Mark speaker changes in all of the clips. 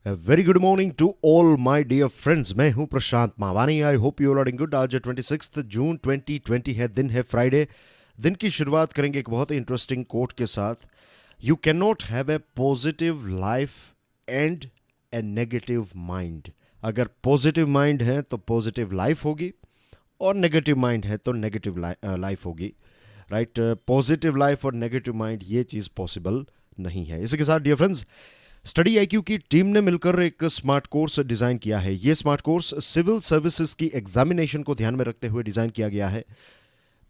Speaker 1: Very good morning to all my dear friends. मैं हूं Prashant Mawani. I hope you all are good. आज 26 जून 2020 है, दिन है फ्राइडे। दिन की शुरुआत करेंगे एक बहुत ही इंटरेस्टिंग कोट के साथ। You can not have a positive life and A negative mind. अगर पॉजिटिव माइंड है तो पॉजिटिव लाइफ होगी, और नेगेटिव माइंड है तो नेगेटिव लाइफ होगी। राइट, पॉजिटिव लाइफ और नेगेटिव माइंड, ये चीज़ पॉसिबल नहीं है। इसी के साथ डियर फ्रेंड्स, स्टडी आईक्यू की टीम ने मिलकर एक स्मार्ट कोर्स डिज़ाइन किया है। ये स्मार्ट कोर्स सिविल सर्विसेज की एग्जामिनेशन को ध्यान में रखते हुए डिज़ाइन किया गया है।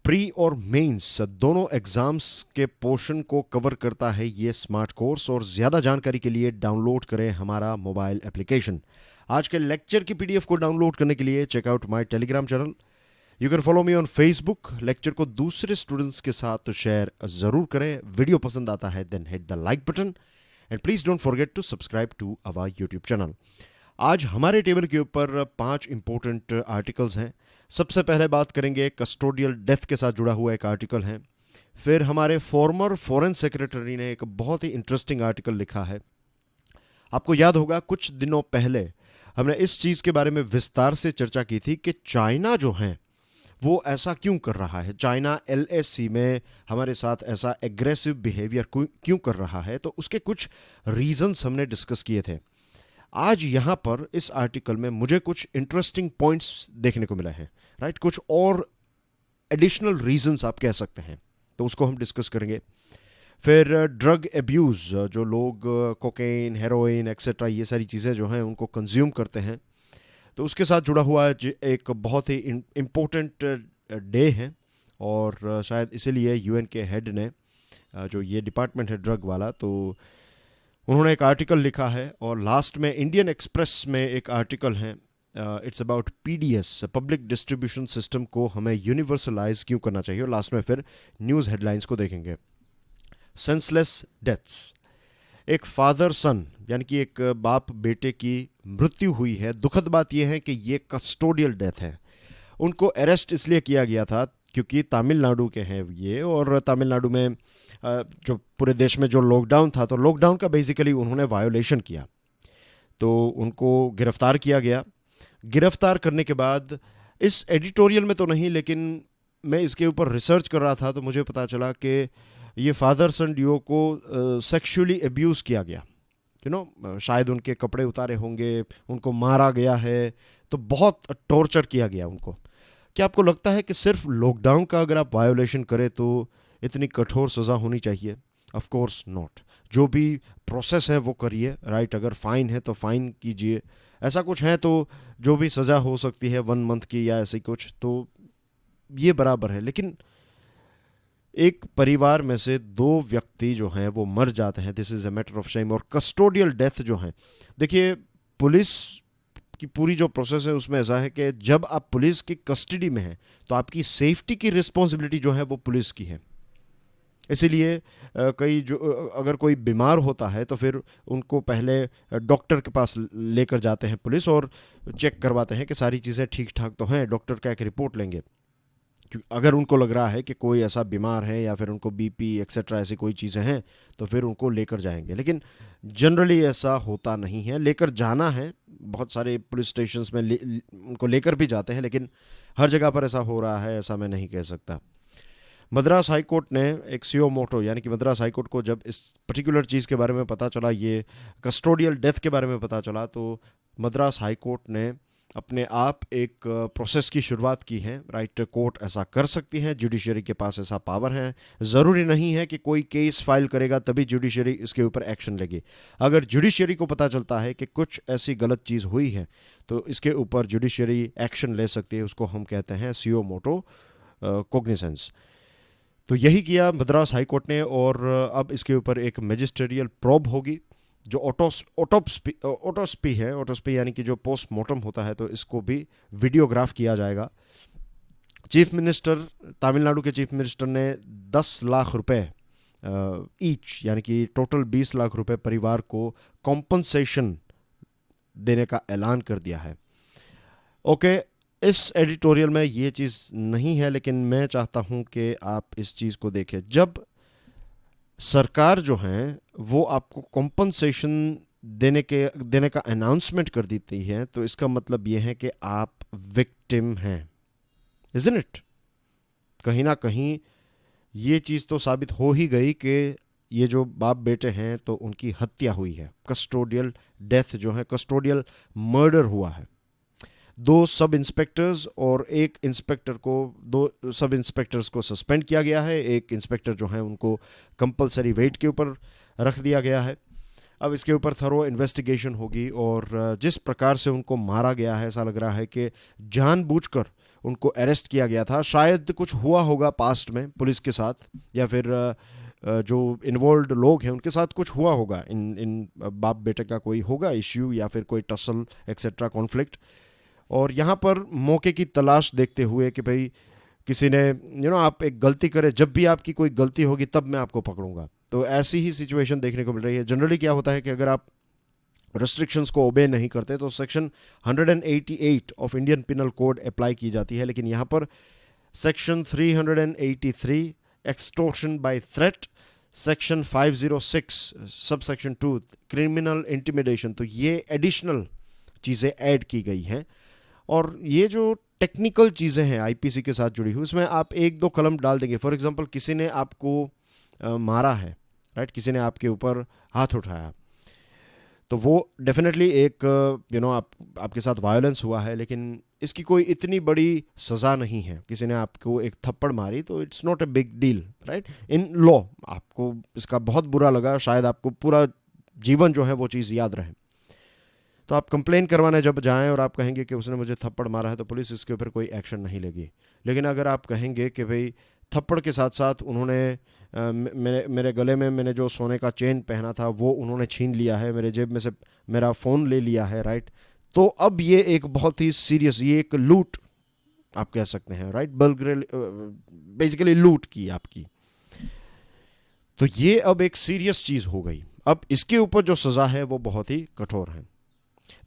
Speaker 1: प्री और मेंस दोनों एग्जाम्स के पोर्शन को कवर करता है ये स्मार्ट कोर्स। और ज़्यादा जानकारी के लिए डाउनलोड करें हमारा मोबाइल एप्लीकेशन। आज के लेक्चर की पीडीएफ को डाउनलोड करने के लिए checkout my Telegram channel. You can follow me on Facebook. Lecture को दूसरे स्टूडेंट्स के साथ शेयर ज़रूर करें। वीडियो पसंद आता है then hit the like button and please don't forget to subscribe to our YouTube channel. आज हमारे टेबल के ऊपर 5 इंपॉर्टेंट आर्टिकल्स हैं। सबसे पहले बात करेंगे कस्टोडियल डेथ के साथ जुड़ा हुआ एक आर्टिकल है। फिर हमारे फॉर्मर फॉरेन सेक्रेटरी ने एक बहुत ही इंटरेस्टिंग आर्टिकल लिखा है। आपको याद होगा कुछ दिनों पहले हमने इस चीज़ के बारे में विस्तार से चर्चा की थी कि चाइना जो है वो ऐसा क्यों कर रहा है। चाइना एलएसी में हमारे साथ ऐसा एग्रेसिव बिहेवियर क्यों कर रहा है, तो उसके कुछ रीजंस हमने डिस्कस किए थे। आज यहाँ पर इस आर्टिकल में मुझे कुछ इंटरेस्टिंग पॉइंट्स देखने को मिला है। राइट, कुछ और एडिशनल रीजंस आप कह सकते हैं, तो उसको हम डिस्कस करेंगे। फिर ड्रग एब्यूज़, जो लोग कोकेन, हेरोइन एक्सेट्रा ये सारी चीज़ें जो हैं उनको कंज्यूम करते हैं, तो उसके साथ जुड़ा हुआ एक बहुत ही इम्पोर्टेंट डे है। और शायद इसीलिए यूएन के हेड ने, जो ये डिपार्टमेंट है ड्रग वाला, तो उन्होंने एक आर्टिकल लिखा है। और लास्ट में इंडियन एक्सप्रेस में एक आर्टिकल है, it's about PDS, public distribution system को हमें यूनिवर्सलाइज क्यों करना चाहिए। और लास्ट में फिर न्यूज़ हेडलाइंस को देखेंगे। सेंसलेस डेथ्स, एक फादर सन यानी कि एक बाप बेटे की मृत्यु हुई है। दुखद बात यह है कि ये कस्टोडियल डेथ है। उनको अरेस्ट इसलिए किया गया था क्योंकि तमिलनाडु के हैं ये, और तमिलनाडु में जो पूरे देश में जो लॉकडाउन था, तो लॉकडाउन का बेसिकली उन्होंने वायोलेशन किया, तो उनको गिरफ्तार किया गया। गिरफ्तार करने के बाद, इस एडिटोरियल में तो नहीं लेकिन मैं इसके ऊपर रिसर्च कर रहा था, तो मुझे पता चला कि ये फादर सन डियो को सेक्सुअली एब्यूज़ किया गया। शायद उनके कपड़े उतारे होंगे, उनको मारा गया है, तो बहुत टॉर्चर किया गया उनको। क्या आपको लगता है कि सिर्फ लॉकडाउन का अगर आप वायोलेशन करें तो इतनी कठोर सज़ा होनी चाहिए? Of course not. जो भी प्रोसेस है वो करिए। राइट, अगर फ़ाइन है तो फ़ाइन कीजिए, ऐसा कुछ है तो जो भी सज़ा हो सकती है 1 मंथ की या ऐसे कुछ, तो ये बराबर है। लेकिन एक परिवार में से 2 व्यक्ति जो हैं वो मर जाते हैं, this is a matter of shame. और कस्टोडियल डेथ जो है, देखिए पुलिस की पूरी जो प्रोसेस है उसमें ऐसा है कि जब आप पुलिस की कस्टडी में हैं तो आपकी सेफ्टी की रिस्पॉन्सिबिलिटी जो है वो पुलिस की है। इसीलिए कई जो अगर कोई बीमार होता है तो फिर उनको पहले डॉक्टर के पास लेकर जाते हैं पुलिस, और चेक करवाते हैं कि सारी चीज़ें ठीक ठाक तो हैं। डॉक्टर का एक रिपोर्ट लेंगे, अगर उनको लग रहा है कि कोई ऐसा बीमार है या फिर उनको बीपी एक्सेट्रा ऐसी कोई चीज़ें हैं तो फिर उनको लेकर जाएंगे। लेकिन जनरली ऐसा होता नहीं है। लेकर जाना है, बहुत सारे पुलिस स्टेशंस में उनको लेकर भी जाते हैं, लेकिन हर जगह पर ऐसा हो रहा है ऐसा मैं नहीं कह सकता। मद्रास हाई कोर्ट ने एक सीओ मोटो, यानी कि मद्रास हाई कोर्ट को जब इस पर्टिकुलर चीज़ के बारे में पता चला, ये कस्टोडियल डेथ के बारे में पता चला, तो मद्रास हाई कोर्ट ने अपने आप एक प्रोसेस की शुरुआत की है। राइट, कोर्ट ऐसा कर सकती है, जुडिशरी के पास ऐसा पावर है। ज़रूरी नहीं है कि कोई केस फाइल करेगा तभी जुडिशरी इसके ऊपर एक्शन लेगी। अगर जुडिशरी को पता चलता है कि कुछ ऐसी गलत चीज़ हुई है तो इसके ऊपर जुडिशरी एक्शन ले सकती है। उसको हम कहते हैं सीओ मोटो कोग्निसेंस। तो यही किया मद्रास हाई कोर्ट ने, और अब इसके ऊपर एक मैजिस्ट्रियल प्रोब होगी। जो ऑटोस्पी है, ऑटोस्पी यानी कि जो पोस्टमार्टम होता है, तो इसको भी वीडियोग्राफ किया जाएगा। चीफ मिनिस्टर, तमिलनाडु के चीफ मिनिस्टर ने 10 लाख रुपए ईच यानी कि टोटल 20 लाख रुपए परिवार को कॉम्पनसेशन देने का ऐलान कर दिया है। ओके, इस एडिटोरियल में ये चीज़ नहीं है, लेकिन मैं चाहता हूं कि आप इस चीज़ को देखें। जब सरकार जो है वो आपको कॉम्पनसेशन देने का अनाउंसमेंट कर देती है, तो इसका मतलब ये है कि आप विक्टिम हैं, इजंट इट? कहीं ना कहीं ये चीज़ तो साबित हो ही गई कि ये जो बाप बेटे हैं तो उनकी हत्या हुई है, कस्टोडियल डेथ जो है, कस्टोडियल मर्डर हुआ है। दो सब इंस्पेक्टर्स और एक इंस्पेक्टर को, दो सब इंस्पेक्टर्स को सस्पेंड किया गया है, एक इंस्पेक्टर जो है उनको कंपलसरी वेट के ऊपर रख दिया गया है। अब इसके ऊपर थरो इन्वेस्टिगेशन होगी, और जिस प्रकार से उनको मारा गया है, ऐसा लग रहा है कि जानबूझकर उनको अरेस्ट किया गया था। शायद कुछ हुआ होगा पास्ट में पुलिस के साथ, या फिर जो इन्वॉल्व लोग हैं उनके साथ कुछ हुआ होगा, इन बाप बेटे का कोई होगा इश्यू, या फिर कोई टसल एक्सेट्रा कॉन्फ्लिक्ट। और यहाँ पर मौके की तलाश देखते हुए कि भाई किसी ने आप एक गलती करें, जब भी आपकी कोई गलती होगी तब मैं आपको पकड़ूंगा, तो ऐसी ही सिचुएशन देखने को मिल रही है। जनरली क्या होता है कि अगर आप रेस्ट्रिक्शंस को ओबे नहीं करते तो section 188 of Indian penal code apply की जाती है, लेकिन यहाँ पर section 383 extortion by threat, section 506 sub section 2 criminal intimidation, तो ये एडिशनल चीज़ें ऐड की गई हैं। और ये जो टेक्निकल चीज़ें हैं आईपीसी के साथ जुड़ी हुई, उसमें आप एक दो कलम डाल देंगे। फॉर एग्जांपल किसी ने आपको मारा है, राइट, किसी ने आपके ऊपर हाथ उठाया, तो वो डेफिनेटली एक आपके साथ वायलेंस हुआ है, लेकिन इसकी कोई इतनी बड़ी सज़ा नहीं है। किसी ने आपको एक थप्पड़ मारी तो it's not a big deal, right. In law आपको इसका बहुत बुरा लगा, शायद आपको पूरा जीवन जो है वो चीज़ याद रहे। तो आप कंप्लेन करवाने जब जाएं और आप कहेंगे कि उसने मुझे थप्पड़ मारा है, तो पुलिस इसके ऊपर कोई एक्शन नहीं लेगी। लेकिन अगर आप कहेंगे कि भाई थप्पड़ के साथ साथ उन्होंने मेरे गले में मैंने जो सोने का चेन पहना था वो उन्होंने छीन लिया है, मेरे जेब में से मेरा फ़ोन ले लिया है, राइट, तो अब ये एक बहुत ही सीरियस, ये एक लूट आप कह सकते हैं, राइट, बेसिकली लूट की आपकी, तो ये अब एक सीरियस चीज़ हो गई। अब इसके ऊपर जो सज़ा है वो बहुत ही कठोर है।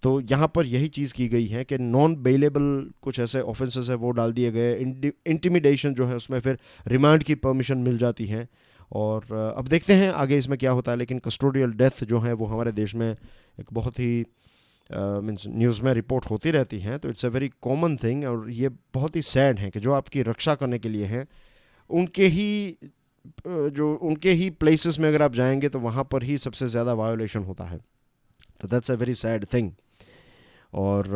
Speaker 1: तो यहाँ पर यही चीज़ की गई है कि नॉन बेलेबल कुछ ऐसे ऑफेंसेस है वो डाल दिए गए। इंटिमिडेशन जो है उसमें फिर रिमांड की परमिशन मिल जाती है। और अब देखते हैं आगे इसमें क्या होता है। लेकिन कस्टोडियल डेथ जो है वो हमारे देश में एक बहुत ही मीन्स न्यूज़ में रिपोर्ट होती रहती हैं, तो it's a very common thing. और ये बहुत ही सैड है कि जो आपकी रक्षा करने के लिए हैं उनके ही प्लेसेस में अगर आप जाएंगे तो वहाँ पर ही सबसे ज़्यादा वायोलेशन होता है। तो that's a very sad thing. और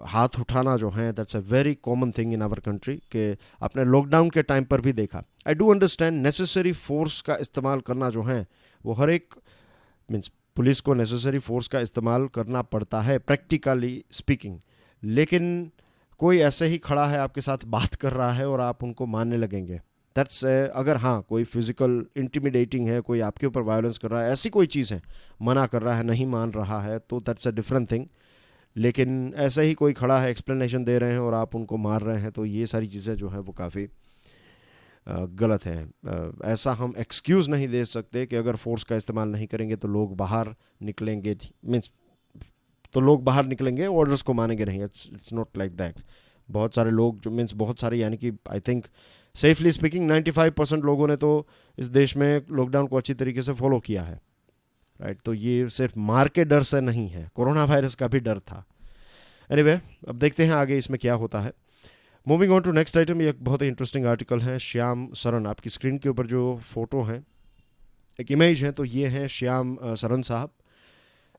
Speaker 1: हाथ उठाना जो है that's a very common thing in our country, कि आपने लॉकडाउन के टाइम पर भी देखा। I do understand necessary force का इस्तेमाल करना जो है वो हर एक मीन्स पुलिस को नेसेसरी फोर्स का इस्तेमाल करना पड़ता है प्रैक्टिकली स्पीकिंग, लेकिन कोई ऐसे ही खड़ा है आपके साथ बात कर रहा है और आप उनको मानने लगेंगे, दैट्स अगर हाँ कोई फिजिकल इंटिमिडेटिंग है, कोई आपके ऊपर वायलेंस कर रहा है, ऐसी कोई चीज़ है, मना कर रहा है, नहीं मान रहा है, तो दैट्स अ डिफरेंट थिंग। लेकिन ऐसे ही कोई खड़ा है, एक्सप्लेनेशन दे रहे हैं और आप उनको मार रहे हैं, तो ये सारी चीज़ें जो है वो काफ़ी गलत है। ऐसा हम एक्सक्यूज़ नहीं दे सकते कि अगर फोर्स का इस्तेमाल नहीं करेंगे तो लोग बाहर निकलेंगे, मीन्स तो लोग बाहर निकलेंगे, ऑर्डर्स को मानेंगे नहीं। It's not like that. बहुत सारे लोग जो मीन्स बहुत सारे यानी कि आई थिंक सेफली स्पीकिंग 95% लोगों ने तो इस देश में लॉकडाउन को अच्छी तरीके से फॉलो किया है, राइट। तो ये सिर्फ मार के डर से नहीं है, कोरोना वायरस का भी डर था। एनीवे, अब देखते हैं आगे इसमें क्या होता है। Moving on to next item, ये एक बहुत ही इंटरेस्टिंग आर्टिकल है। श्याम सरन, आपकी स्क्रीन के ऊपर जो फोटो है, एक इमेज है, तो ये है श्याम सरन साहब।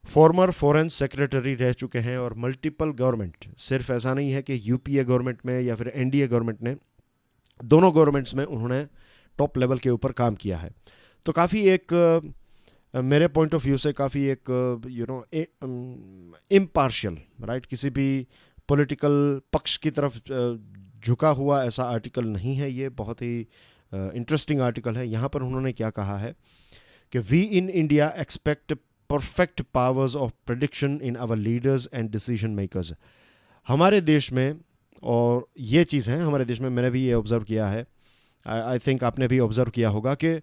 Speaker 1: फॉर्मर फॉरेन सेक्रेटरी रह चुके हैं और मल्टीपल गवर्नमेंट, सिर्फ ऐसा नहीं है कि यूपीए गवर्नमेंट में या फिर एनडीए गवर्नमेंट ने, दोनों गवर्नमेंट्स में उन्होंने टॉप लेवल के ऊपर काम किया है। तो काफ़ी एक मेरे पॉइंट ऑफ व्यू से काफ़ी एक इम्पार्शियल, राइट, किसी भी पॉलिटिकल पक्ष की तरफ झुका हुआ ऐसा आर्टिकल नहीं है। ये बहुत ही इंटरेस्टिंग आर्टिकल है। यहाँ पर उन्होंने क्या कहा है कि we in India expect perfect powers of prediction in our leaders and decision makers. हमारे देश में, और ये चीज़ है हमारे देश में, मैंने भी ये ऑब्ज़र्व किया है, आई थिंक आपने भी ऑब्ज़र्व किया होगा कि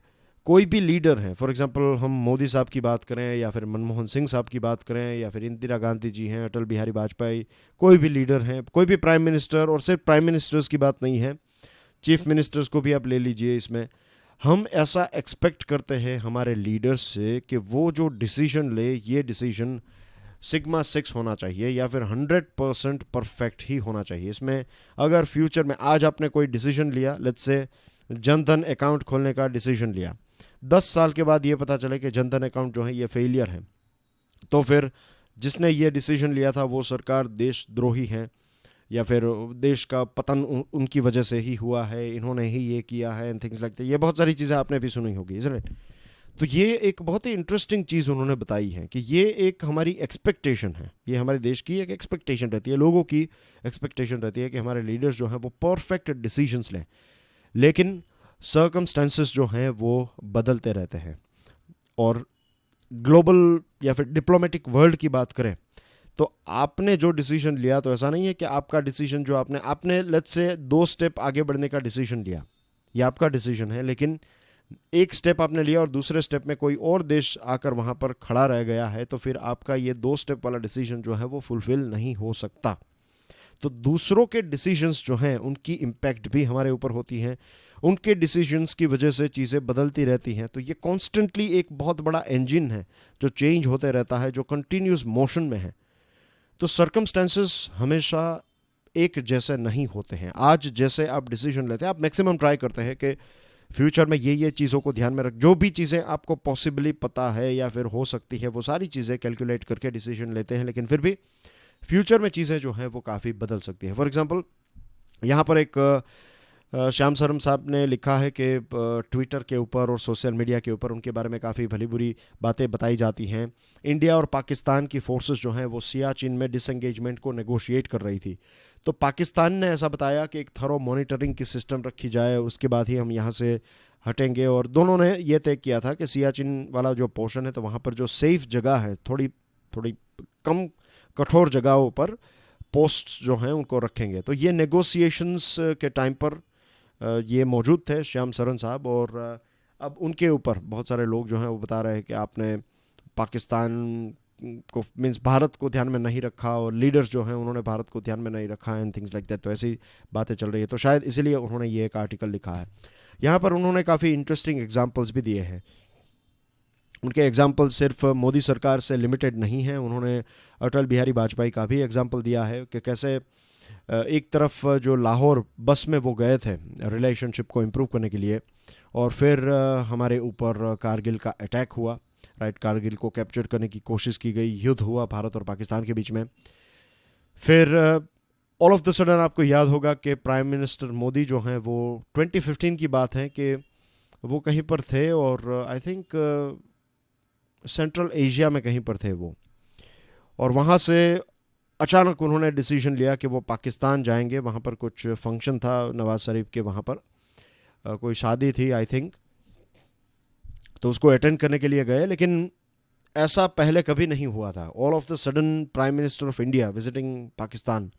Speaker 1: कोई भी लीडर हैं, फॉर एग्जांपल हम मोदी साहब की बात करें या फिर मनमोहन सिंह साहब की बात करें या फिर इंदिरा गांधी जी हैं, अटल बिहारी वाजपेयी, कोई भी लीडर हैं, कोई भी प्राइम मिनिस्टर, और सिर्फ प्राइम मिनिस्टर्स की बात नहीं है, चीफ मिनिस्टर्स को भी आप ले लीजिए इसमें, हम ऐसा एक्सपेक्ट करते हैं हमारे लीडर्स से कि वो जो डिसीजन ले ये डिसीजन सिग्मा 6 होना चाहिए या फिर 100% परफेक्ट ही होना चाहिए। इसमें अगर फ्यूचर में आज आपने कोई डिसीजन लिया, लेट्स से जनधन अकाउंट खोलने का डिसीजन लिया, 10 साल के बाद ये पता चले कि जनधन अकाउंट जो है ये फेलियर है, तो फिर जिसने ये डिसीजन लिया था वो सरकार देशद्रोही है या फिर देश का पतन उनकी वजह से ही हुआ है, इन्होंने ही ये किया है एंड थिंग्स लाइक दैट। ये बहुत सारी चीज़ें आपने भी सुनी होगी, इज़न्ट इट? तो ये एक बहुत ही इंटरेस्टिंग चीज़ उन्होंने बताई है कि ये एक हमारी एक्सपेक्टेशन है, ये हमारे देश की एक एक्सपेक्टेशन रहती है, लोगों की एक्सपेक्टेशन रहती है कि हमारे लीडर्स जो हैं वो परफेक्ट डिसीजंस लें, लेकिन सर्कमस्टेंसेस जो हैं वो बदलते रहते हैं। और ग्लोबल या फिर डिप्लोमेटिक वर्ल्ड की बात करें तो आपने जो डिसीजन लिया, तो ऐसा नहीं है कि आपका डिसीजन जो आपने लेट्स से 2 स्टेप आगे बढ़ने का डिसीजन लिया, ये आपका डिसीजन है, लेकिन एक स्टेप आपने लिया और दूसरे स्टेप में कोई और देश आकर वहाँ पर खड़ा रह गया है, तो फिर आपका ये 2 स्टेप वाला डिसीजन जो है वो फुलफिल नहीं हो सकता। तो दूसरों के डिसीजंस जो हैं उनकी इम्पैक्ट भी हमारे ऊपर होती हैं, उनके डिसीजंस की वजह से चीज़ें बदलती रहती हैं। तो ये कॉन्स्टेंटली एक बहुत बड़ा इंजन है जो चेंज होते रहता है, जो कंटिन्यूस मोशन में है। तो सर्कमस्टेंसेस हमेशा एक जैसे नहीं होते हैं। आज जैसे आप डिसीजन लेते हैं, आप मैक्सिमम ट्राई करते हैं कि फ्यूचर में ये चीज़ों को ध्यान में रख, जो भी चीज़ें आपको पॉसिबली पता है या फिर हो सकती है वो सारी चीज़ें कैलकुलेट करके डिसीजन लेते हैं, लेकिन फिर भी फ्यूचर में चीज़ें जो हैं वो काफ़ी बदल सकती हैं। फॉर एग्जांपल यहाँ पर एक श्याम सरन साहब ने लिखा है कि ट्विटर के ऊपर और सोशल मीडिया के ऊपर उनके बारे में काफ़ी भली बुरी बातें बताई जाती हैं। इंडिया और पाकिस्तान की फोर्सेस जो हैं वो सियाचिन में डिसएंगेजमेंट को नेगोशिएट कर रही थी, तो पाकिस्तान ने ऐसा बताया कि एक थरो मॉनिटरिंग की सिस्टम रखी जाए, उसके बाद ही हम यहाँ से हटेंगे। और दोनों ने ये तय किया था कि सियाचिन वाला जो पोर्शन है तो वहाँ पर जो सेफ जगह है, थोड़ी थोड़ी कम कठोर जगहों पर पोस्ट जो हैं उनको रखेंगे। तो ये नेगोशिएशंस के टाइम पर ये मौजूद थे श्याम सरन साहब, और अब उनके ऊपर बहुत सारे लोग जो हैं वो बता रहे हैं कि आपने पाकिस्तान को मीन्स भारत को ध्यान में नहीं रखा, और लीडर्स जो हैं उन्होंने भारत को ध्यान में नहीं रखा एंड थिंग्स लाइक दैट। तो ऐसी बातें चल रही है, तो शायद इसीलिए उन्होंने ये एक आर्टिकल लिखा है। यहाँ पर उन्होंने काफ़ी इंटरेस्टिंग एग्जाम्पल्स भी दिए हैं। उनके एग्जाम्पल सिर्फ मोदी सरकार से लिमिटेड नहीं हैं, उन्होंने अटल बिहारी वाजपेयी का भी एग्जाम्पल दिया है कि कैसे एक तरफ जो लाहौर बस में वो गए थे रिलेशनशिप को इम्प्रूव करने के लिए, और फिर हमारे ऊपर कारगिल का अटैक हुआ, राइट, कारगिल को कैप्चर करने की कोशिश की गई, युद्ध हुआ भारत और पाकिस्तान के बीच में। फिर ऑल ऑफ द सडन आपको याद होगा कि प्राइम मिनिस्टर मोदी जो हैं वो 2015 की बात है कि वो कहीं पर थे, और आई थिंक सेंट्रल एशिया में कहीं पर थे वो, और वहाँ से अचानक उन्होंने डिसीजन लिया कि वो पाकिस्तान जाएंगे। वहाँ पर कुछ फंक्शन था नवाज शरीफ के, वहाँ पर कोई शादी थी आई थिंक, तो उसको अटेंड करने के लिए गए, लेकिन ऐसा पहले कभी नहीं हुआ था। All of the sudden prime minister of India visiting Pakistan.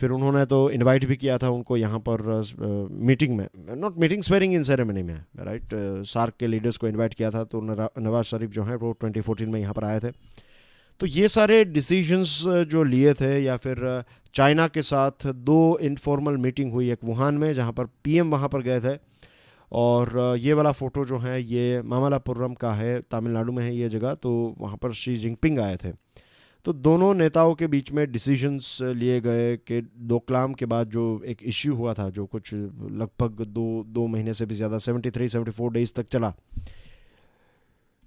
Speaker 1: फिर उन्होंने तो इनवाइट भी किया था उनको यहाँ पर मीटिंग में, not meeting, swearing in ceremony में, राइट, सार्क के लीडर्स को इनवाइट किया था। तो नवाज शरीफ जो हैं वो 2014 में यहाँ पर आए थे। तो ये सारे डिसीजंस जो लिए थे, या फिर चाइना के साथ 2 इनफॉर्मल मीटिंग हुई, एक वुहान में जहाँ पर पीएम वहाँ पर गए थे, और ये वाला फ़ोटो जो है ये मामल्लापुरम का है, तमिलनाडु में है ये जगह, तो वहाँ पर शी जिनपिंग आए थे। तो दोनों नेताओं के बीच में डिसीजंस लिए गए कि डोकलाम के बाद जो एक इश्यू हुआ था, जो कुछ लगभग दो महीने से भी ज़्यादा 73-74 डेज तक चला,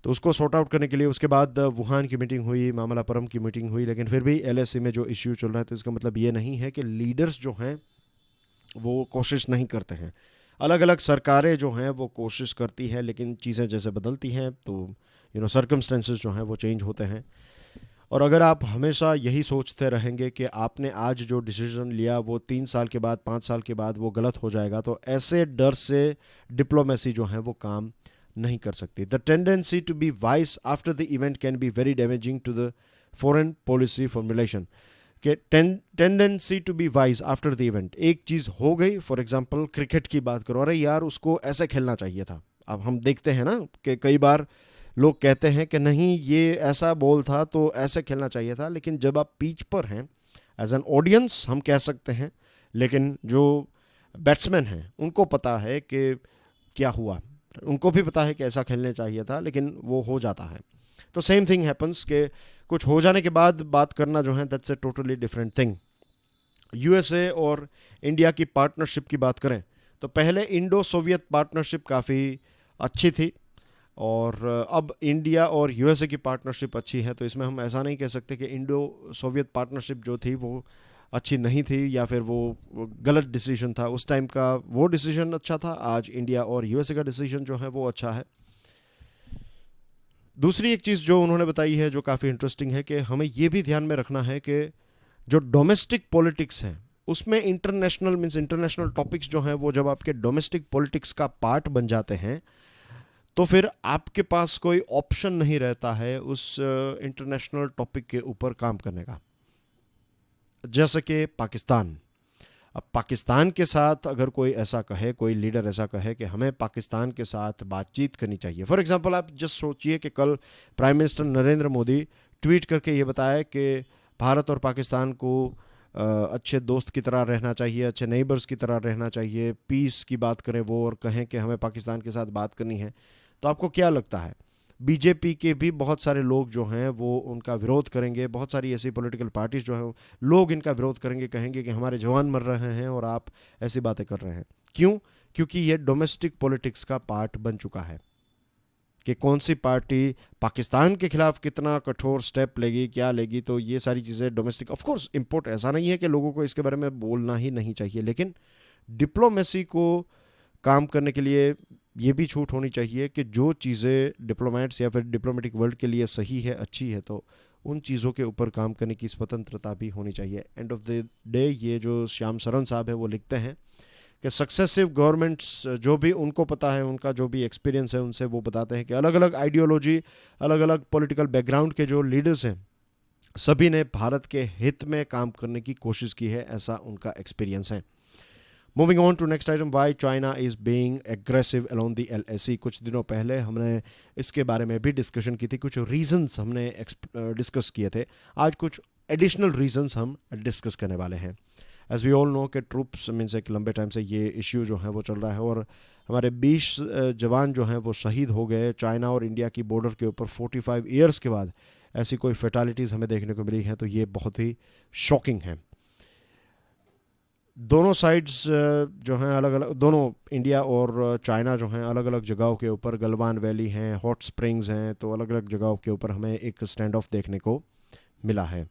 Speaker 1: तो उसको सॉर्ट आउट करने के लिए उसके बाद वुहान की मीटिंग हुई, मामल्लापुरम की मीटिंग हुई। लेकिन फिर भी एलएसी में जो इश्यू चल रहा है, तो इसका मतलब ये नहीं है कि लीडर्स जो हैं वो कोशिश नहीं करते हैं। अलग अलग सरकारें जो हैं वो कोशिश करती हैं, लेकिन चीज़ें जैसे बदलती हैं तो सर्कमस्टेंसेस जो हैं वो चेंज होते हैं। और अगर आप हमेशा यही सोचते रहेंगे कि आपने आज जो डिसीजन लिया वो 3 साल के बाद 5 साल के बाद वो गलत हो जाएगा, तो ऐसे डर से डिप्लोमेसी जो है वो काम नहीं कर सकती। The tendency to be wise after the event can be very damaging to the foreign policy formulation. कि tendency to be wise after the event, एक चीज़ हो गई, फॉर एग्जांपल क्रिकेट की बात करो, अरे यार उसको ऐसे खेलना चाहिए था। अब हम देखते हैं ना कि कई बार लोग कहते हैं कि नहीं ये ऐसा बॉल था तो ऐसे खेलना चाहिए था, लेकिन जब आप पिच पर हैं एज एन ऑडियंस हम कह सकते हैं, लेकिन जो बैट्समैन हैं उनको पता है कि क्या हुआ, उनको भी पता है कि ऐसा खेलने चाहिए था, लेकिन वो हो जाता है। तो सेम थिंग हैपन्स के कुछ हो जाने के बाद बात करना जो है, that's a totally different thing. USA और इंडिया की पार्टनरशिप की बात करें तो पहले इंडो सोवियत पार्टनरशिप काफ़ी अच्छी थी, और अब इंडिया और यूएसए की पार्टनरशिप अच्छी है। तो इसमें हम ऐसा नहीं कह सकते कि इंडो सोवियत पार्टनरशिप जो थी वो अच्छी नहीं थी या फिर वो गलत डिसीजन था। उस टाइम का वो डिसीजन अच्छा था, आज इंडिया और यूएसए का डिसीजन जो है वो अच्छा है। दूसरी एक चीज़ जो उन्होंने बताई है जो काफ़ी इंटरेस्टिंग है कि हमें ये भी ध्यान में रखना है कि जो डोमेस्टिक पॉलिटिक्स हैं उसमें इंटरनेशनल टॉपिक्स जो हैं वो जब आपके डोमेस्टिक पॉलिटिक्स का पार्ट बन जाते हैं तो फिर आपके पास कोई ऑप्शन नहीं रहता है उस इंटरनेशनल टॉपिक के ऊपर काम करने का। जैसे कि पाकिस्तान, अब पाकिस्तान के साथ अगर कोई ऐसा कहे, कोई लीडर ऐसा कहे कि हमें पाकिस्तान के साथ बातचीत करनी चाहिए। फॉर एग्जांपल आप जस्ट सोचिए कि कल prime minister Narendra Modi tweet करके ये बताया कि भारत और पाकिस्तान को अच्छे दोस्त की तरह रहना चाहिए, अच्छे नेबर्स की तरह रहना चाहिए, पीस की बात करें वो और कहें कि हमें पाकिस्तान के साथ बात करनी है। तो आपको क्या लगता है, बीजेपी के भी बहुत सारे लोग जो हैं वो उनका विरोध करेंगे, बहुत सारी ऐसी पॉलिटिकल पार्टीज जो हैं लोग इनका विरोध करेंगे, कहेंगे कि हमारे जवान मर रहे हैं और आप ऐसी बातें कर रहे हैं। क्यों? क्योंकि ये डोमेस्टिक पॉलिटिक्स का पार्ट बन चुका है कि कौन सी पार्टी पाकिस्तान के खिलाफ कितना कठोर स्टेप लेगी, क्या लेगी। तो ये सारी चीज़ें डोमेस्टिक, ऑफ कोर्स इम्पोर्ट, ऐसा नहीं है कि लोगों को इसके बारे में बोलना ही नहीं चाहिए, लेकिन डिप्लोमेसी को काम करने के लिए ये भी छूट होनी चाहिए कि जो चीज़ें डिप्लोमेट्स या फिर डिप्लोमेटिक वर्ल्ड के लिए सही है, अच्छी है, तो उन चीज़ों के ऊपर काम करने की स्वतंत्रता भी होनी चाहिए। एंड ऑफ द डे ये जो श्याम सरन साहब है वो लिखते हैं कि सक्सेसिव गवर्नमेंट्स जो भी उनको पता है, उनका जो भी एक्सपीरियंस है उनसे वो बताते हैं कि अलग अलग आइडियोलॉजी, अलग अलग पॉलिटिकल बैकग्राउंड के जो लीडर्स हैं सभी ने भारत के हित में काम करने की कोशिश की है, ऐसा उनका एक्सपीरियंस है। Moving on to next item, why China is being aggressive along the LAC। कुछ दिनों पहले हमने इसके बारे में भी डिस्कशन की थी, कुछ रीजंस हमने डिस्कस किए थे। आज कुछ एडिशनल रीजंस हम डिस्कस करने वाले हैं। एज वी ऑल नो कि ट्रूप्स मीन्स एक लंबे टाइम से ये इश्यू जो है वो चल रहा है और हमारे 20 जवान जो हैं वो शहीद हो गए। चाइना और इंडिया की बॉर्डर के ऊपर 45 ईयर्स के बाद ऐसी कोई फैटालिटीज़ हमें देखने को मिली हैं, तो ये बहुत ही शॉकिंग है। दोनों साइड्स जो हैं अलग अलग, दोनों इंडिया और चाइना जो हैं अलग अलग जगहों के ऊपर, गलवान वैली हैं, हॉट स्प्रिंग्स हैं, तो अलग अलग जगहों के ऊपर हमें एक स्टैंड ऑफ देखने को मिला है।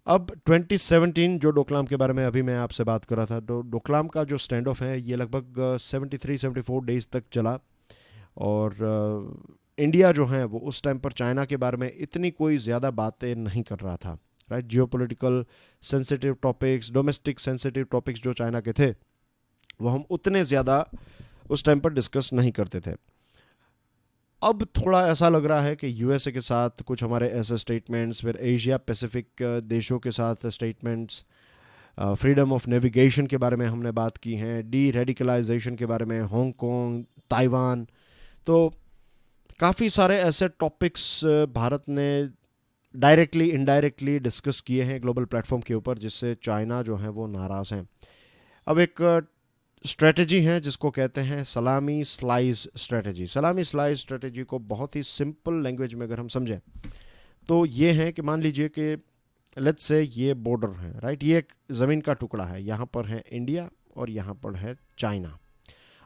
Speaker 1: अब 2017 जो डोकलाम के बारे में अभी मैं आपसे बात कर रहा था, तो डोकलाम का जो स्टैंड ऑफ है ये लगभग 73-74 डेज तक चला और इंडिया जो है वो उस टाइम पर चाइना के बारे में इतनी कोई ज़्यादा बातें नहीं कर रहा था, right. Geopolitical sensitive topics, domestic sensitive topics जो चाइना के थे वो हम उतने ज़्यादा उस टाइम पर डिस्कस नहीं करते थे। अब थोड़ा ऐसा लग रहा है कि यूएसए के साथ कुछ हमारे ऐसे स्टेटमेंट्स, फिर एशिया पैसिफिक देशों के साथ स्टेटमेंट्स, फ्रीडम ऑफ नेविगेशन के बारे में हमने बात की हैं, डी रेडिकलाइजेशन के बारे में, हांगकांग, ताइवान, तो काफ़ी सारे ऐसे टॉपिक्स भारत ने डायरेक्टली इनडायरेक्टली डिस्कस किए हैं ग्लोबल प्लेटफॉर्म के ऊपर, जिससे चाइना जो है वो नाराज़ हैं। अब एक स्ट्रेटजी है जिसको कहते हैं सलामी स्लाइस स्ट्रेटजी। सलामी स्लाइस स्ट्रेटजी को बहुत ही सिंपल लैंग्वेज में अगर हम समझें तो ये है कि मान लीजिए कि लेट्स से ये बॉर्डर है, राइट, ये एक ज़मीन का टुकड़ा है, यहाँ पर है इंडिया और यहाँ पर है चाइना।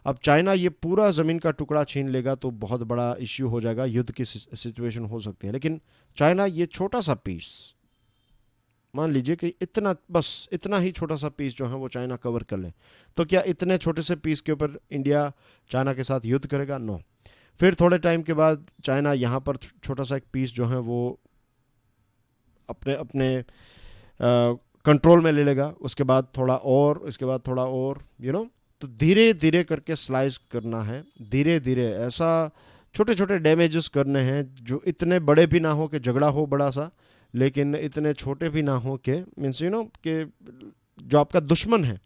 Speaker 1: अब चाइना ये पूरा ज़मीन का टुकड़ा छीन लेगा तो बहुत बड़ा इश्यू हो जाएगा, युद्ध की सिचुएशन हो सकती है। लेकिन चाइना ये छोटा सा पीस, मान लीजिए कि इतना, बस इतना ही छोटा सा पीस जो है वो चाइना कवर कर ले, तो क्या इतने छोटे से पीस के ऊपर इंडिया चाइना के साथ युद्ध करेगा? नो। फिर थोड़े टाइम के बाद चाइना यहाँ पर छोटा सा एक पीस जो है वो अपने अपने कंट्रोल में ले लेगा, उसके बाद थोड़ा और, उसके बाद थोड़ा और, तो धीरे धीरे करके स्लाइस करना है, धीरे धीरे ऐसा छोटे छोटे डैमेजेस करने हैं जो इतने बड़े भी ना हो कि झगड़ा हो बड़ा सा, लेकिन इतने छोटे भी ना हो कि मीन्स कि जो आपका दुश्मन है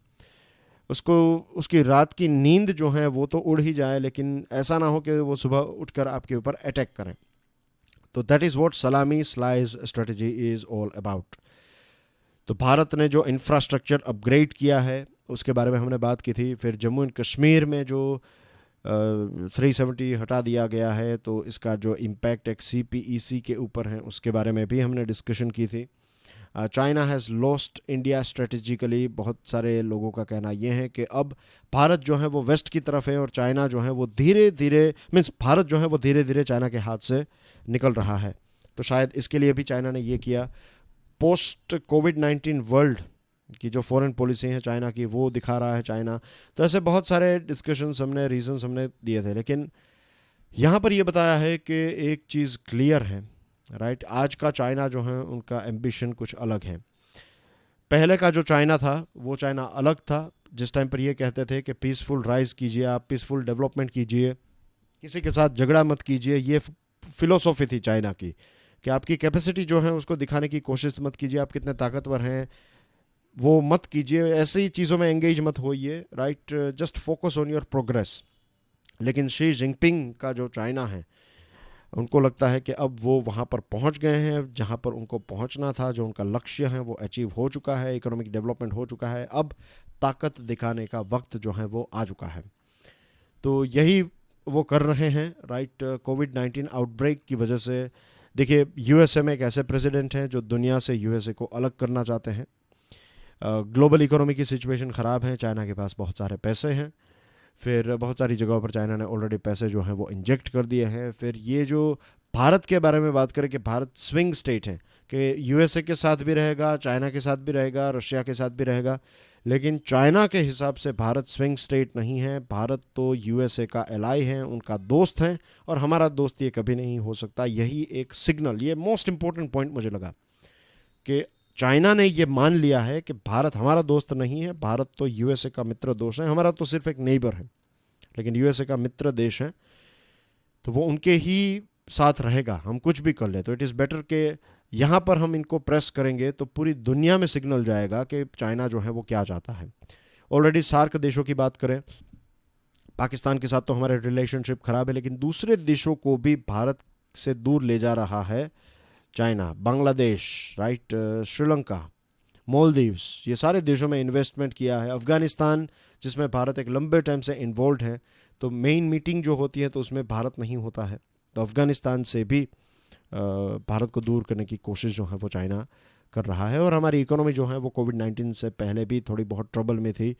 Speaker 1: उसको उसकी रात की नींद जो है वो तो उड़ ही जाए, लेकिन ऐसा ना हो कि वो सुबह उठकर आपके ऊपर अटैक करें। तो दैट इज़ व्हाट सलामी slice strategy is all about. तो भारत ने जो इंफ्रास्ट्रक्चर अपग्रेड किया है उसके बारे में हमने बात की थी। फिर जम्मू एंड कश्मीर में जो 370 हटा दिया गया है, तो इसका जो इम्पैक्ट एक CPEC के ऊपर है उसके बारे में भी हमने डिस्कशन की थी। China has lost India strategically, बहुत सारे लोगों का कहना ये है कि अब भारत जो है वो वेस्ट की तरफ है और चाइना जो है वो धीरे धीरे मीन्स भारत जो है वो धीरे धीरे चाइना के हाथ से निकल रहा है। तो शायद इसके लिए भी चाइना ने ये किया। पोस्ट कोविड-19 वर्ल्ड की जो फॉरेन पॉलिसी है चाइना की, वो दिखा रहा है चाइना। तो ऐसे बहुत सारे डिस्कशंस हमने, रीजंस हमने दिए थे, लेकिन यहाँ पर ये बताया है कि एक चीज़ क्लियर है, राइट। आज का चाइना जो है उनका एम्बिशन कुछ अलग है। पहले का जो चाइना था वो चाइना अलग था, जिस टाइम पर ये कहते थे कि पीसफुल राइज कीजिए, आप पीसफुल डेवलपमेंट कीजिए, किसी के साथ झगड़ा मत कीजिए। ये फिलोसॉफी थी चाइना की कि आपकी कैपेसिटी जो है उसको दिखाने की कोशिश मत कीजिए, आप कितने ताकतवर हैं वो मत कीजिए, ऐसी चीज़ों में एंगेज मत होइए, right. Just focus on your progress. लेकिन शी जिनपिंग का जो चाइना है, उनको लगता है कि अब वो वहाँ पर पहुँच गए हैं जहाँ पर उनको पहुँचना था, जो उनका लक्ष्य है वो अचीव हो चुका है, इकोनॉमिक डेवलपमेंट हो चुका है, अब ताकत दिखाने का वक्त जो है वो आ चुका है। तो यही वो कर रहे हैं, राइट। कोविड-19 आउटब्रेक की वजह से देखिए, यूएसए में एक ऐसे प्रेसिडेंट हैं जो दुनिया से यूएसए को अलग करना चाहते हैं। ग्लोबल इकोनॉमी की सिचुएशन ख़राब है, चाइना के पास बहुत सारे पैसे हैं, फिर बहुत सारी जगहों पर चाइना ने ऑलरेडी पैसे जो हैं वो इंजेक्ट कर दिए हैं। फिर ये जो भारत के बारे में बात करें कि भारत स्विंग स्टेट है, कि यूएसए के साथ भी रहेगा, चाइना के साथ भी रहेगा, रशिया के साथ भी रहेगा, लेकिन चाइना के हिसाब से भारत स्विंग स्टेट नहीं है। भारत तो यूएसए का एलाई है, उनका दोस्त है, और हमारा दोस्त ये कभी नहीं हो सकता। यही एक सिग्नल, ये मोस्ट इंपॉर्टेंट पॉइंट मुझे लगा कि चाइना ने ये मान लिया है कि भारत हमारा दोस्त नहीं है, भारत तो यूएसए का मित्र देश है, हमारा तो सिर्फ एक नेबर है, लेकिन यूएसए का मित्र देश है, तो वो उनके ही साथ रहेगा, हम कुछ भी कर ले। तो इट इज़ बेटर कि यहाँ पर हम इनको प्रेस करेंगे तो पूरी दुनिया में सिग्नल जाएगा कि चाइना जो है वो क्या चाहता है। ऑलरेडी सार्क देशों की बात करें, पाकिस्तान के साथ तो हमारे रिलेशनशिप ख़राब है, लेकिन दूसरे देशों को भी भारत से दूर ले जा रहा है चाइना। बांग्लादेश, राइट, श्रीलंका, मालदीव्स, ये सारे देशों में इन्वेस्टमेंट किया है। अफ़गानिस्तान, जिसमें भारत एक लंबे टाइम से इन्वॉल्व है, तो मेन मीटिंग जो होती है तो उसमें भारत नहीं होता है, तो अफ़गानिस्तान से भी भारत को दूर करने की कोशिश जो है वो चाइना कर रहा है। और हमारी इकोनॉमी जो है वो कोविड-19 से पहले भी थोड़ी बहुत ट्रबल में थी,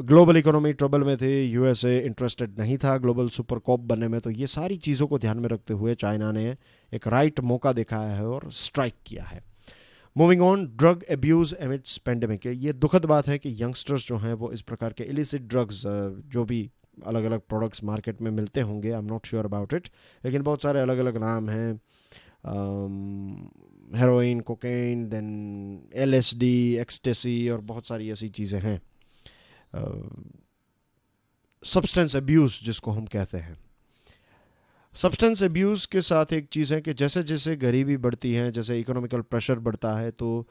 Speaker 1: ग्लोबल इकोनॉमी ट्रबल में थी, यूएसए इंटरेस्टेड नहीं था ग्लोबल सुपर कॉप बनने में। तो ये सारी चीज़ों को ध्यान में रखते हुए चाइना ने एक राइट मौका दिखाया है और स्ट्राइक किया है। Moving on, drug abuse amidst pandemic. ये दुखद बात है कि यंगस्टर्स जो हैं वो इस प्रकार के इलिसिट ड्रग्स, जो भी अलग अलग प्रोडक्ट्स मार्केट में मिलते होंगे, I am not sure about it, लेकिन बहुत सारे अलग अलग नाम हैं, heroin, cocaine, then LSD, ecstasy, और बहुत सारी ऐसी चीज़ें हैं। सब्सटेंस एब्यूज़ जिसको हम कहते हैं, सब्सटेंस एब्यूज़ के साथ एक चीज़ है कि जैसे जैसे गरीबी बढ़ती है, जैसे इकोनॉमिकल प्रेशर बढ़ता है, तो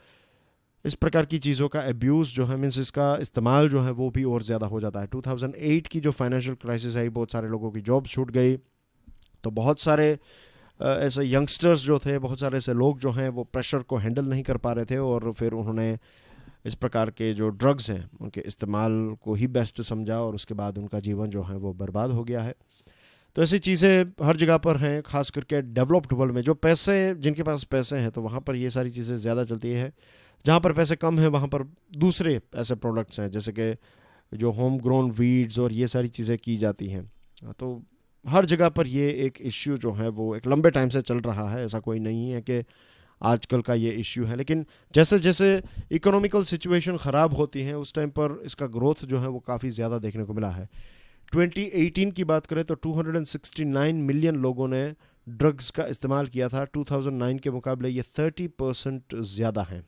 Speaker 1: इस प्रकार की चीज़ों का एब्यूज़ जो है, मीन्स इसका इस्तेमाल जो है वो भी और ज़्यादा हो जाता है। 2008 की जो फाइनेंशियल क्राइसिस आई, बहुत सारे लोगों की जॉब छूट गई, तो बहुत सारे ऐसे यंगस्टर्स जो थे, बहुत सारे ऐसे लोग जो हैं वो प्रेशर को हैंडल नहीं कर पा रहे थे, और फिर उन्होंने इस प्रकार के जो ड्रग्स हैं उनके इस्तेमाल को ही बेस्ट समझा, और उसके बाद उनका जीवन जो है वो बर्बाद हो गया है। तो ऐसी चीज़ें हर जगह पर हैं, खास करके डेवलप्ड वर्ल्ड में। जो पैसे, जिनके पास पैसे हैं, तो वहाँ पर ये सारी चीज़ें ज़्यादा चलती हैं। जहाँ पर पैसे कम हैं वहाँ पर दूसरे ऐसे प्रोडक्ट्स हैं, जैसे कि जो होम ग्रोन वीड्स और ये सारी चीज़ें की जाती हैं। तो हर जगह पर ये एक इश्यू जो है वो एक लंबे टाइम से चल रहा है, ऐसा कोई नहीं है कि आजकल का ये इश्यू है। लेकिन जैसे जैसे इकोनॉमिकल सिचुएशन ख़राब होती है, उस टाइम पर इसका ग्रोथ जो है वो काफ़ी ज़्यादा देखने को मिला है। 2018 की बात करें तो 269 मिलियन लोगों ने ड्रग्स का इस्तेमाल किया था। 2009 के मुकाबले ये 30% ज़्यादा हैं।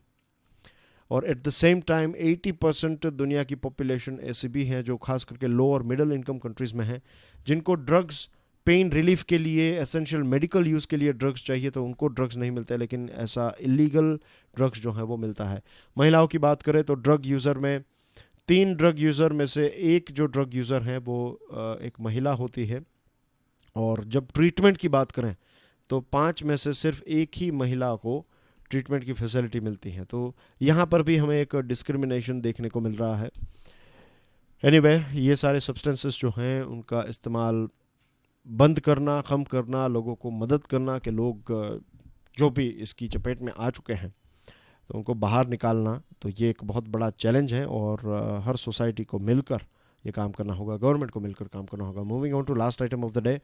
Speaker 1: और एट द सेम टाइम 80% दुनिया की पॉपुलेशन ऐसी भी हैं जो खास करके लो और मिडिल इनकम कंट्रीज़ में हैं, जिनको ड्रग्स, पेन रिलीफ के लिए, एसेंशियल मेडिकल यूज़ के लिए ड्रग्स चाहिए, तो उनको ड्रग्स नहीं मिलते, लेकिन ऐसा इलीगल ड्रग्स जो है वो मिलता है। महिलाओं की बात करें तो ड्रग यूज़र में 3 ड्रग यूज़र में से एक जो ड्रग यूज़र है वो एक महिला होती है, और जब ट्रीटमेंट की बात करें तो 5 में से सिर्फ एक ही महिला को ट्रीटमेंट की फैसिलिटी मिलती है। तो यहाँ पर भी हमें एक डिस्क्रिमिनेशन देखने को मिल रहा है। एनीवे ये सारे सब्सटेंसेस जो हैं उनका इस्तेमाल बंद करना, कम करना, लोगों को मदद करना कि लोग जो भी इसकी चपेट में आ चुके हैं तो उनको बाहर निकालना, तो ये एक बहुत बड़ा चैलेंज है और हर सोसाइटी को मिलकर ये काम करना होगा, गवर्नमेंट को मिलकर काम करना होगा। Moving on to last item of the day,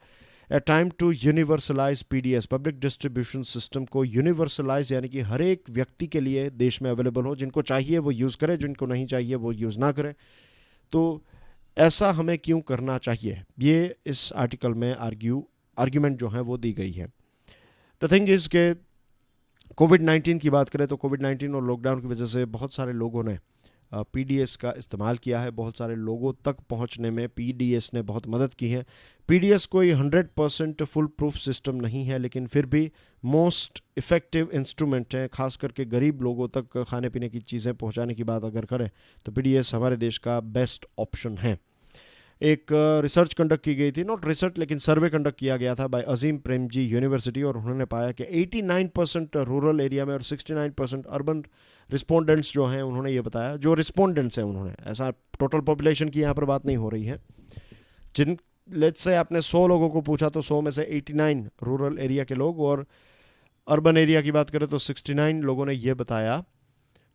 Speaker 1: a time to universalize PDS, public distribution system को यूनिवर्सलाइज यानी कि हर एक व्यक्ति के लिए देश में अवेलेबल हो, जिनको चाहिए वो यूज़ करें, जिनको नहीं चाहिए वो यूज़ ना करें। तो ऐसा हमें क्यों करना चाहिए, ये इस आर्टिकल में आर्ग्यूमेंट जो है वो दी गई है। द थिंग इज़ के कोविड-19 की बात करें तो कोविड-19 और लॉकडाउन की वजह से बहुत सारे लोगों ने पीडीएस का इस्तेमाल किया है, बहुत सारे लोगों तक पहुंचने में पीडीएस ने बहुत मदद की है। पीडीएस कोई 100% फुल प्रूफ सिस्टम नहीं है, लेकिन फिर भी मोस्ट इफ़ेक्टिव इंस्ट्रूमेंट है, खास करके गरीब लोगों तक खाने पीने की चीज़ें पहुंचाने की बात अगर करें तो पीडीएस हमारे देश का बेस्ट ऑप्शन है। एक रिसर्च कंडक्ट की गई थी, नॉट रिसर्च लेकिन सर्वे कंडक्ट किया गया था बाय अजीम प्रेमजी यूनिवर्सिटी, और उन्होंने पाया कि 89% रूरल एरिया में और 69% अर्बन रिस्पोंडेंट्स जो हैं उन्होंने ये बताया, जो रिस्पोंडेंट्स हैं उन्होंने, ऐसा टोटल पॉपुलेशन की यहाँ पर बात नहीं हो रही है, जिन लेट्स से आपने 100 लोगों को पूछा तो 100 में से 89 रूरल एरिया के लोग, और अर्बन एरिया की बात करें तो 69 लोगों ने ये बताया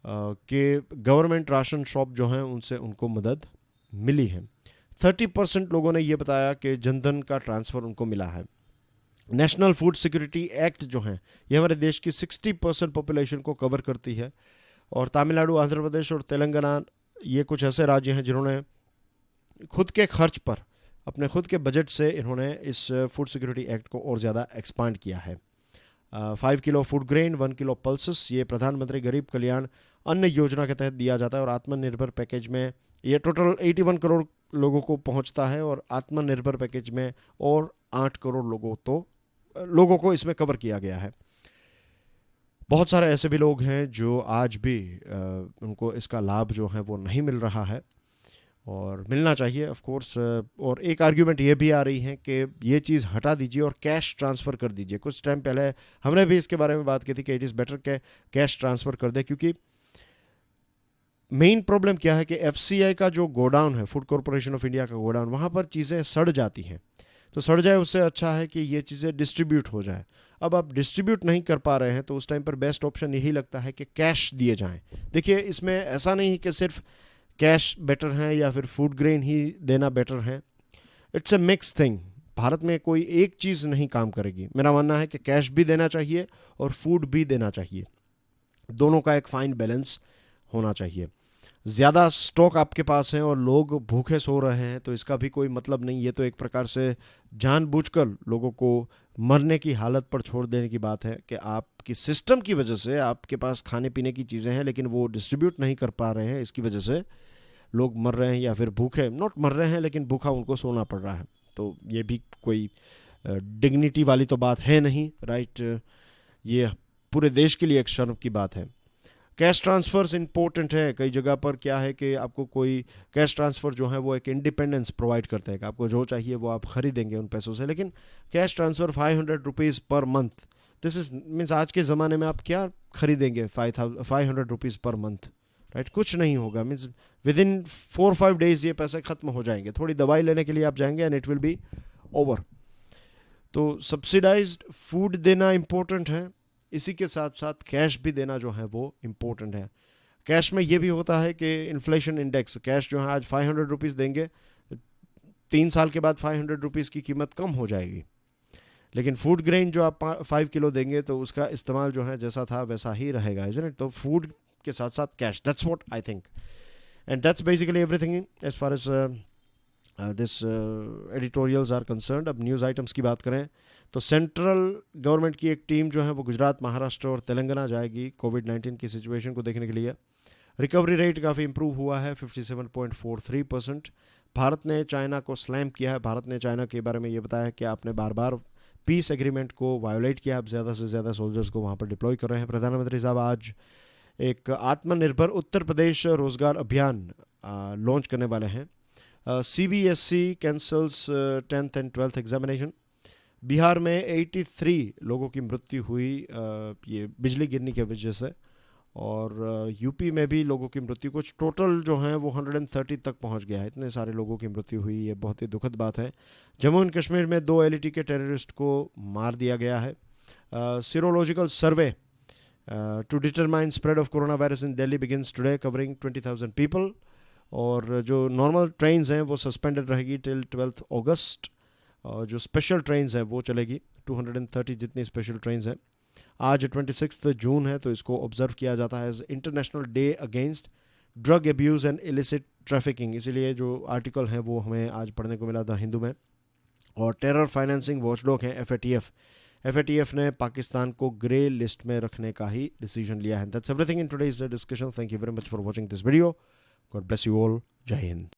Speaker 1: कि गवर्नमेंट राशन शॉप जो हैं उनसे उनको मदद मिली है। 30% लोगों ने ये बताया कि जनधन का ट्रांसफ़र उनको मिला है। नेशनल फूड सिक्योरिटी एक्ट जो है ये हमारे देश की 60% पॉपुलेशन को कवर करती है, और तमिलनाडु, आंध्र प्रदेश और तेलंगाना ये कुछ ऐसे राज्य हैं जिन्होंने खुद के खर्च पर, अपने खुद के बजट से इन्होंने इस फूड सिक्योरिटी एक्ट को और ज़्यादा एक्सपांड किया है। 5 kilo food grain, 1 kilo pulses, ये प्रधानमंत्री गरीब कल्याण अन्न योजना के तहत दिया जाता है, और आत्मनिर्भर पैकेज में ये टोटल 81 करोड़ लोगों को पहुंचता है, और आत्मनिर्भर पैकेज में और 8 करोड़ लोगों को इसमें कवर किया गया है। बहुत सारे ऐसे भी लोग हैं जो आज भी उनको इसका लाभ जो है वो नहीं मिल रहा है, और मिलना चाहिए ऑफ कोर्स। और एक आर्ग्यूमेंट ये भी आ रही है कि ये चीज़ हटा दीजिए और कैश ट्रांसफ़र कर दीजिए। कुछ टाइम पहले हमने भी इसके बारे में बात की थी कि इट इज़ बेटर के कैश ट्रांसफ़र कर दे, क्योंकि मेन प्रॉब्लम क्या है कि एफसीआई का जो गोडाउन है, फूड कॉरपोरेशन ऑफ इंडिया का गोडाउन, वहाँ पर चीज़ें सड़ जाती हैं। तो सड़ जाए उससे अच्छा है कि ये चीज़ें डिस्ट्रीब्यूट हो जाए। अब आप डिस्ट्रीब्यूट नहीं कर पा रहे हैं तो उस टाइम पर बेस्ट ऑप्शन यही लगता है कि कैश दिए जाएं। देखिए इसमें ऐसा नहीं कि सिर्फ कैश बेटर है या फिर फूड ग्रेन ही देना बेटर है, it's a mix thing. Bharat में कोई एक चीज़ नहीं काम करेगी। मेरा मानना है कि कैश भी देना चाहिए और फूड भी देना चाहिए, दोनों का एक फाइन बैलेंस होना चाहिए। ज़्यादा स्टॉक आपके पास है और लोग भूखे सो रहे हैं तो इसका भी कोई मतलब नहीं। ये तो एक प्रकार से जानबूझकर लोगों को मरने की हालत पर छोड़ देने की बात है कि आपकी सिस्टम की वजह से आपके पास खाने पीने की चीज़ें हैं लेकिन वो डिस्ट्रीब्यूट नहीं कर पा रहे हैं, इसकी वजह से लोग मर रहे हैं, या फिर भूखे नॉट मर रहे हैं लेकिन भूखा उनको सोना पड़ रहा है। तो ये भी कोई डिग्निटी वाली तो बात है नहीं, राइट। ये पूरे देश के लिए एक शर्म की बात है। कैश ट्रांसफ़र्स इंपॉर्टेंट है। कई जगह पर क्या है कि आपको कोई कैश ट्रांसफ़र जो है वो एक इंडिपेंडेंस प्रोवाइड करता है कि आपको जो चाहिए वो आप खरीदेंगे उन पैसों से, लेकिन cash transfer 500 rupees per month, this is means आज के ज़माने में आप क्या खरीदेंगे 500 रुपीज़ पर मंथ, राइट। कुछ नहीं होगा, मीन्स विद इन 4-5 डेज़ ये पैसे ख़त्म हो जाएंगे। थोड़ी दवाई लेने के लिए आप जाएंगे and it will be over. तो सब्सिडाइज्ड फूड देना इम्पोर्टेंट है, इसी के साथ साथ कैश भी देना जो है वो इम्पोर्टेंट है। कैश में ये भी होता है कि इन्फ्लेशन इंडेक्स, कैश जो है आज 500 रुपीज़ देंगे, 3 साल के बाद 500 रुपीज़ की कीमत कम हो जाएगी, लेकिन फूड ग्रेन जो आप 5 किलो देंगे तो उसका इस्तेमाल जो है जैसा था वैसा ही रहेगा, इज़न्ट इट। तो फूड के साथ साथ cash, that's what I think, and that's basically everything as far as this editorials are concerned. अब न्यूज़ आइटम्स की बात करें तो सेंट्रल गवर्नमेंट की एक टीम जो है वो गुजरात, महाराष्ट्र और तेलंगाना जाएगी कोविड-19 की सिचुएशन को देखने के लिए। रिकवरी रेट काफ़ी इंप्रूव हुआ है 57.43%। भारत ने चाइना को स्लैम किया है। भारत ने चाइना के बारे में ये बताया कि आपने बार बार पीस एग्रीमेंट को वायोलेट किया, आप ज़्यादा से ज़्यादा सोल्जर्स को वहाँ पर डिप्लॉय कर रहे हैं। प्रधानमंत्री साहब आज एक आत्मनिर्भर उत्तर प्रदेश रोजगार अभियान लॉन्च करने वाले हैं। CBSE cancels 10th and 12th examination. Bihar में 83 लोगों की मृत्यु हुई ये बिजली गिरने की वजह से, और यूपी में भी लोगों की मृत्यु, कुछ टोटल जो हैं वो 130 तक पहुंच गया है। इतने सारे लोगों की मृत्यु हुई, ये बहुत ही दुखद बात है। जम्मू एंड कश्मीर में 2 एलईटी के टेररिस्ट को मार दिया गया है। Serological survey to determine spread of corona virus in Delhi begins today covering 20,000 people. और जो नॉर्मल ट्रेन्स हैं वो सस्पेंडेड रहेगी टिल 12 अगस्त। और जो स्पेशल ट्रेन्स हैं वो चलेगी, 230 जितनी स्पेशल ट्रेन्स हैं। आज 26 जून है, तो इसको ऑब्जर्व किया जाता है as international day against drug abuse and illicit trafficking. इसीलिए जो आर्टिकल है वो हमें आज पढ़ने को मिला था हिंदू में। और टेरर फाइनेंसिंग वॉचडॉग हैं एफएटीएफ ने पाकिस्तान को ग्रे लिस्ट में रखने का ही डिसीजन लिया है। That's everything in today's discussion. Thank you very much for watching this video. God bless you all. जय हिंद।